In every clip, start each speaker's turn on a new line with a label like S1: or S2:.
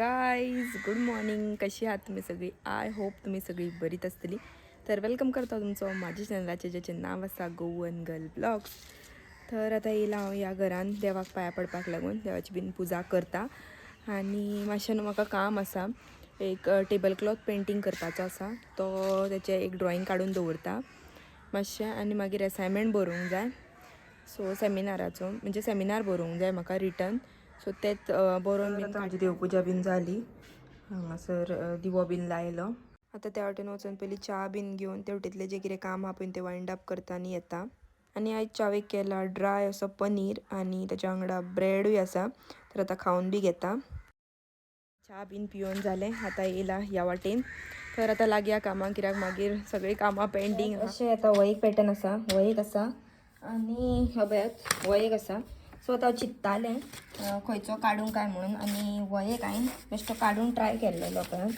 S1: Guys good morning. कशी आहात तुम्ही सगळी? आय होप तुम्ही सगळी बरीच असतली. तर वेलकम करता तुमचं माझ्या चॅनलाचे ज्याचे नाव असा गोवन गर्ल ब्लॉग्स. तर आता येयला हांव ह्या घरान देवाक पाया पडपाक लागून देवाची बीन पुजा करता. आणि मातशें म्हाका काम आसा, एक टेबल क्लॉथ पेंटिंग करपाचो आसा. तो त्याचे एक ड्रॉइंग काडून दवरता मातशें, आनी मागीर असायनमेंट बरोवंक जाय. सो सेमिनाराचो म्हणजे सेमिनार बरोवंक जाय म्हाका रिटर्न. सो तेच बरोवन बीन म्हाजी देवपुजा बीन जाली. हांगासर दिवो बीन लायलो. आता त्या वाटेन वचून पयलीं च्या बीन घेवन ते वटेतले जे कितें काम आहा पळय ते वायंड अप करता आनी येता. आनी आयज च्यावेक केला ड्राय असो पनीर आनी तेच्या वांगडा ब्रेडूय आसा. तर आता खावन बी घेता. च्या बीन पिवन जालें. आता येयला ह्या वाटेन. तर आता लागया कामाक, कित्याक मागीर सगळीं कामां पेंडींग अशें. आता हो एक पॅटर्न आसा, हो एक आसा आनी हो पळयात हो एक आसा. सो आतां चिंत्तालें खंयचो काडूं काय म्हणून. आनी हो एक हांवें बेश्टो काडून ट्राय केल्लो पळयात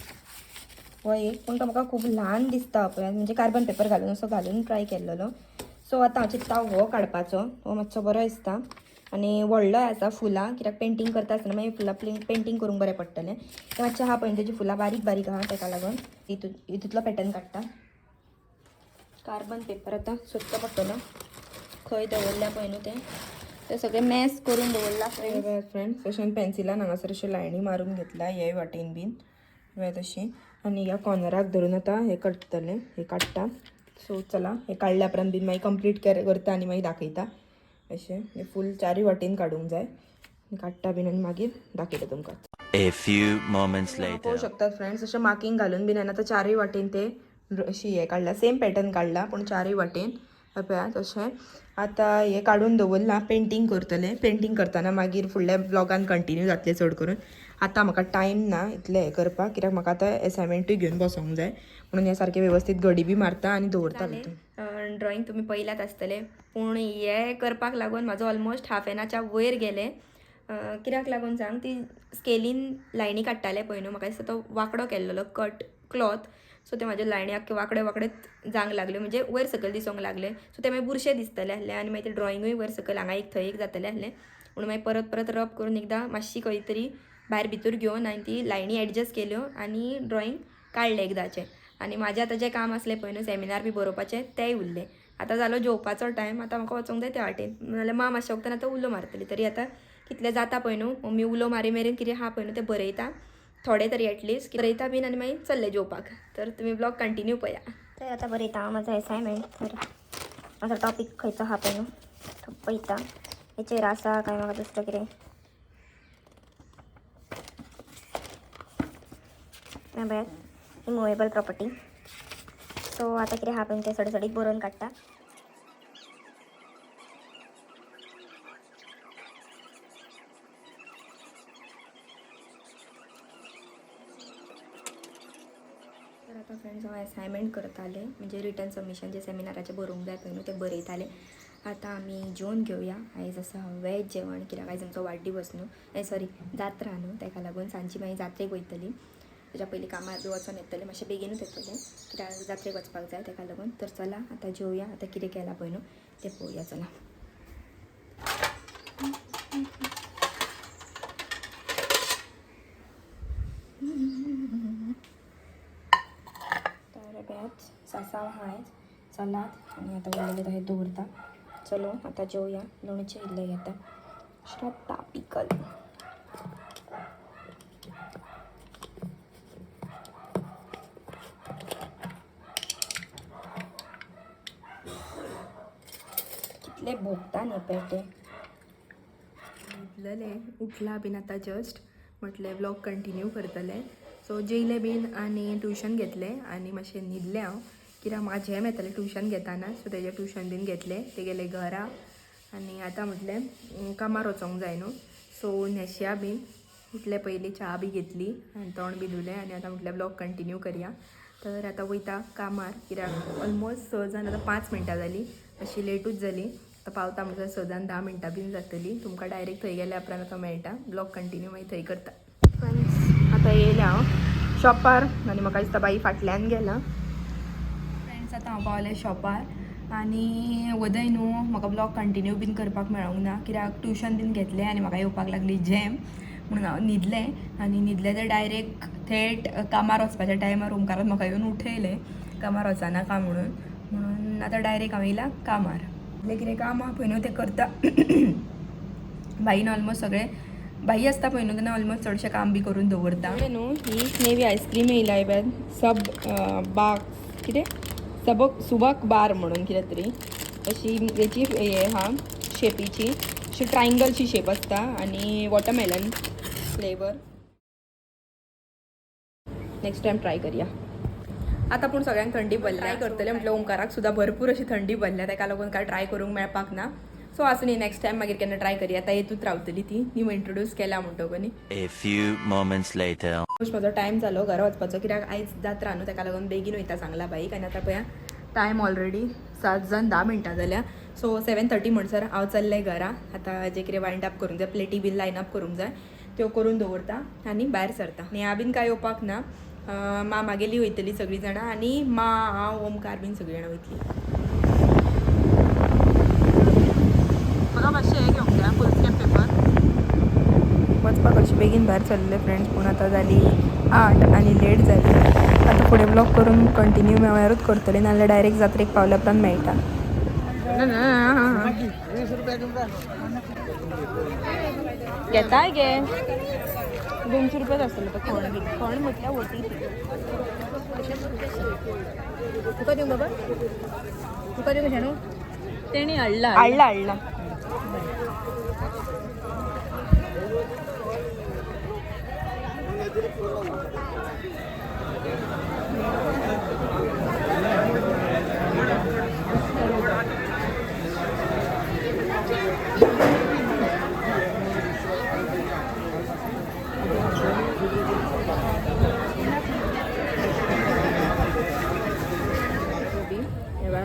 S1: हो एक, पूण तो म्हाका खूब ल्हान दिसता पळयात, म्हणजे कार्बन पेपर घालून असो घालून ट्राय केल्लो. सो आतां हांव चिंत्ता हो काडपाचो, हो मातसो बरो दिसता आनी व्हडलोय आसा फुलां, कित्याक पेंटींग करता आसतना मागीर फुलां पेंटींग करूंक बरें पडटलें. तें मातशें आहा पळय, तेजी फुलां बारीक बारीक आहा, ताका लागून हितूंतलो पॅटर्न काडटा. कार्बन पेपर आतां सोदचो पडटलो खंय दवरल्या पळय न्हू ते सगळें मॅस करून दवरला फ्रेंड्स. अशें पेन्सिलान हांगासर अशें लायनी मारून घेतला हे वाटेन बीन तशी. आनी ह्या कॉर्नराक धरून आतां हे करतलें, हे काडटा. सो चला, हे काडल्या उपरांत बीन मागीर कंप्लीट करता आनी मागीर दाखयता. अशें हे फूल चारूय वाटेन काडूंक जाय. काडटा बीन आनी मागीर दाखयता तुमकां.
S2: A few moments later.
S1: पळोवंक शकतात फ्रेंड्स, अशें मार्कींग घालून बीन आतां चारूय वाटेन ते अशी हे काडला, सेम पॅटर्न काडला पूण चारूय वाटेन पळयात अशें. आतां हे काडून दवरला, पेंटींग करतलें. पेंटींग करतना मागीर फुडल्या ब्लॉगान कंटिन्यू जातलें चड करून. आतां म्हाका टायम ना इतलें हें करपाक, कित्याक म्हाका आतां एसायनमेंटूय घेवन बसोंक जाय म्हणून हे सारकें वेवस्थीत घडी बी मारता आनी दवरता भितर. ड्रॉइंग तुमी पयल्यात आसतलें, पूण हे करपाक लागून म्हाजो ऑलमोस्ट हाफ एन आवरच्या वयर गेलें. कित्याक लागून सांग, ती स्केलीन लायनी काडटाले पळय न्हू, म्हाका दिसता तो वांकडो केल्लो कट क्लॉथ. सो ते म्हाजे लायनी आख्खे वांकडे वांकडेच जावंक लागले, म्हणजे वयर सकयल दिसोंक लागले. सो ते मागीर बुरशे दिसतले आहले आनी मागीर ते ड्रॉइंगूय वयर सकयल हांगा एक थंय एक जातलें आहलें. म्हणून मागीर परत परत रब करून एकदां मातशी खंय तरी भायर भितर घेवन आनी ती लायनी एडजस्ट केल्यो आनी ड्रॉइंग काडलें एकदाचें. आनी म्हाजें आतां जें काम आसलें पळय न्हू सेमिनार बी बरोवपाचें तेंय उरलें. आतां जालो जेवपाचो टायम. आतां म्हाका वचोंक जाय त्या वाटेन, नाजाल्यार मातशें वगतान आतां उलो मारतली. तरी आतां कितलें जाता पळय न्हू, मम्मी उलो मारी मेरेन कितें आहा पळय न्हू तें बरयता थोडे तरी एटलिस्ट बरयता बीन आनी मागीर चल्ले जेवपाक. तर तुमी ब्लॉग कंटिन्यू पळया.
S3: तर आतां बरयता म्हाजो एसायनमेंट. तर म्हाजो टॉपीक खंयचो आहा पळय न्हू तो पळयता. हेचेर आसा काय म्हाका दुसरें कितें पळयात इमुवेबल प्रॉपर्टी. सो आतां कितें आहा पळय तें सडसडीत बरोवन काडटा.
S1: तर आता फ्रेंड्स हांव असायनमेंट करतालें, म्हणजे रिटर्न सबमिशन जे सेमिनाराचें बरोवंक जाय पळय न्हू तें बरयतालें. आतां आमी जेवण घेवया. आयज आसा वेज जेवण, कित्याक आयज आमचो वाडदीवस न्हू, सॉरी जात्रा न्हू, ताका लागून सांजची मागीर जात्रेक वयतलीं. तेच्या पयलीं कामार बी वचोन येतलें, मातशें बेगीनूच येतलें कित्याक जात्रेक वचपाक जाय ताका लागून. तर चला आतां जेवया. आतां कितें केलां पळय न्हू तें पळोवया चला. सासाव हाय चलात आनी आतां उरलेलें तशें दवरता. चलो आतां जेवया. लोणचें इल्लें घेता. श्रद्धा पिकल. कितले भोगता न्ही पेटे. इतलें उठला बीन आतां जस्ट, म्हटलें ब्लॉग कंटिन्यू करतलें. सो जेयलें बीन आनी ट्युशन घेतलें आनी मातशें न्हिदलें हांव, कित्याक म्हाका झेम येतालें ट्युशन घेताना. सो तेजें ट्युशन बीन घेतलें, ते गेले घरा. आनी आतां म्हटलें कामार वचोंक जाय न्हू, सो न्हेशया बीन. उठले पयलीं च्या बी घेतली आनी तोंड बी धुलें आनी आतां म्हटलें ब्लॉग कंटिन्यू करया. तर आतां वयता कामार, कित्याक ऑलमोस्ट 6 जावन आतां 5 मिनटां जालीं, मातशी लेटूच जाली. आतां पावता म्हणजे 6 जावन 10 मिनटां बीन जातलीं. तुमकां डायरेक्ट थंय गेल्या उपरांत आतां मेळटा ब्लॉग कंटिन्यू मागीर थंय करता. फ्रेंड्स आतां येयलें हांव शॉपार आनी म्हाका दिसता बाई फाटल्यान गेला. फ्रेंड्स आतां हांव पावलें शॉपार आनी वदय न्हू म्हाका ब्लॉग कंटिन्यू बीन करपाक मेळोंक ना, कित्याक ट्युशन बीन घेतलें आनी म्हाका येवपाक लागली झेम. म्हणून हांव न्हिदलें आनी न्हिदलें तर डायरेक्ट थेट कामार वचपाच्या टायमार ओमकारान म्हाका येवन उठयलें कामार वचनाका म्हणून आतां डायरेक्ट हांव येयला कामार. कितें काम आहा पळय न्हू तें करता. बाईन ऑलमोस्ट सगळें बाई आसता पळय न्हू तेन्ना ऑलमोस्ट चडशें काम बी करून दवरता. न्हू ही नेवी आयस्क्रीम येयला इवन बाग कितें सुबक बार म्हणून कितें तरी अशी हेची हे हा शेपीची अशी ट्रायंगलची शेप आसता आनी watermelon flavour. Next time try करया. आतां पूण सगळ्यांक थंडी भरल्या ट्राय करतलें म्हटल्यार ओमकाराक सुद्दां भरपूर अशी थंडी भरल्या ताका लागून काय ट्राय करूंक मेळपाक ना. सो आसूं न्ही नेक्स्ट टायम मागीर केन्ना ट्राय करया. आतां हेतूच रावतली ती न्यू इंट्रोड्यूस केल्या म्हणटको न्ही.
S2: A few moments later.
S1: म्हजो टायम जालो घरा वचपाचो कित्याक आयज जात्रा न्हू ताका लागून बेगीन वयता सांगला बाईक. आनी आतां पळया टायम ऑलरेडी 7:10 जाल्या. सो 7:30 म्हणसर हांव चल्लें घरा. आतां जे कितें वायंड अप करूंक जाय प्लेटी बीन लायन अप करूंक जाय त्यो करून दवरता आनी भायर सरता. नेहा बीन काय येवपाक ना. मागेली वयतली सगळीं जाणां आनी हांव ओमकार बीन सगळीं जाणां वयतली. म्हाका मातशें हें घेवंक जाय फुलस्कॅप पेपर. वचपाक अशी बेगीन भायर सरले फ्रेंड्स पूण आतां जाली 8 आनी लेट जाली. आतां फुडें ब्लॉग करून कंटिन्यू मेळ्ळ्यारूच करतलें नाजाल्यार डायरेक्ट जात्रेक पावल्या उपरांत मेळटा. घेताय गे 200 रुपयाच आसतले तो खण म्हटल्यार वटी तुका दिवं बाबा तुका दिवं कशें तेणी हाडला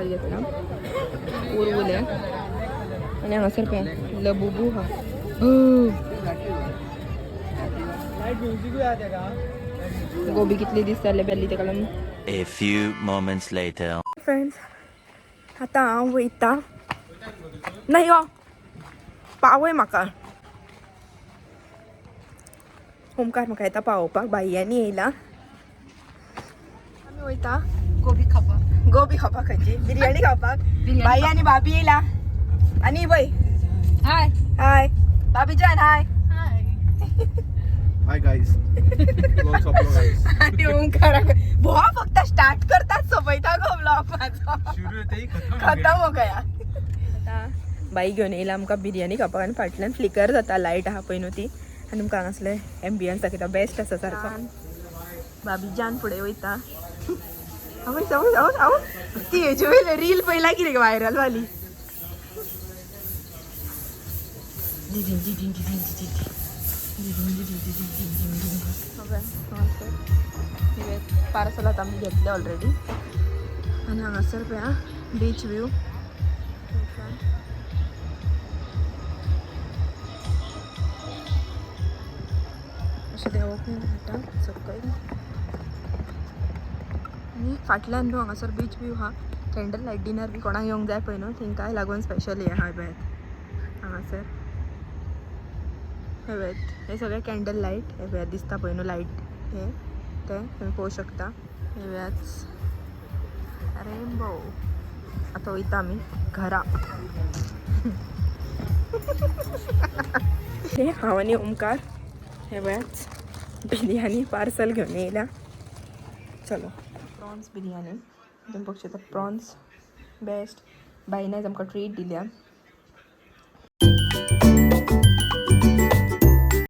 S1: घेतला उरवले आनी हांगासर पळय लबुबू हा गोबी कितली दिसताले बेल्ली तेका लागून.
S2: A few moments later.
S1: Friends आतां हांव वयता ना यो पावय म्हाका. ओमकार म्हाका येता पावोवपाक बाईयांनी येयला. आमी वयता गोबी खावपाक खंयची बिरयानी खावपाक. बाई आनी भाभी येयला आनी वय हाय हाय भाभी जान हाय
S4: Hi guys. Vlog upload guys.
S1: आणि ओमकाराक भोवा फक्त स्टार्ट करतात सोपयता गो ब्लॉग माझो
S4: शुरू होते
S1: खतम हो गया. आता बाई घेवन येयला आमकां बिरयानी खावपाक आनी फाटल्यान फ्लिकर जाता लायट आहा पळय न्हू ती आनी तुमकां हांगासले एम्बियन्स दाखयता बेस्ट आसा सारको. भाभी जान फुडें वयता. ती हेजे वयले रील पयला कितें व्हायरल वाली. पार्सल आतां आमी घेतले ऑलरेडी आनी हांगासर पळया बीच व्यू. अशें देंवोक मेळटा सकयल आनी फाटल्यान न्हू हांगासर बीच व्यू हा. कॅन्डल लायट डिनर बी कोणाक येवंक जाय पळय न्हू थिंकाय लागून स्पेशल हे आहा पळय हांगासर. हे पळयात हे सगळे कॅन्डल लायट हे पळयात दिसता पळय न्हू लायट हे ते तुमी पळोवंक शकता. हे पळयात रेनबो. आतां वयता आमी घरा. हे हांव आनी ओमकार हे पळयात बिरयानी पार्सल घेवन येयला. चलो प्रॉन्स बिरयानी तुम्ही बघू शकता. प्रॉन्स बेस्ट बाईन आयज आमकां ट्रीट दिल्या.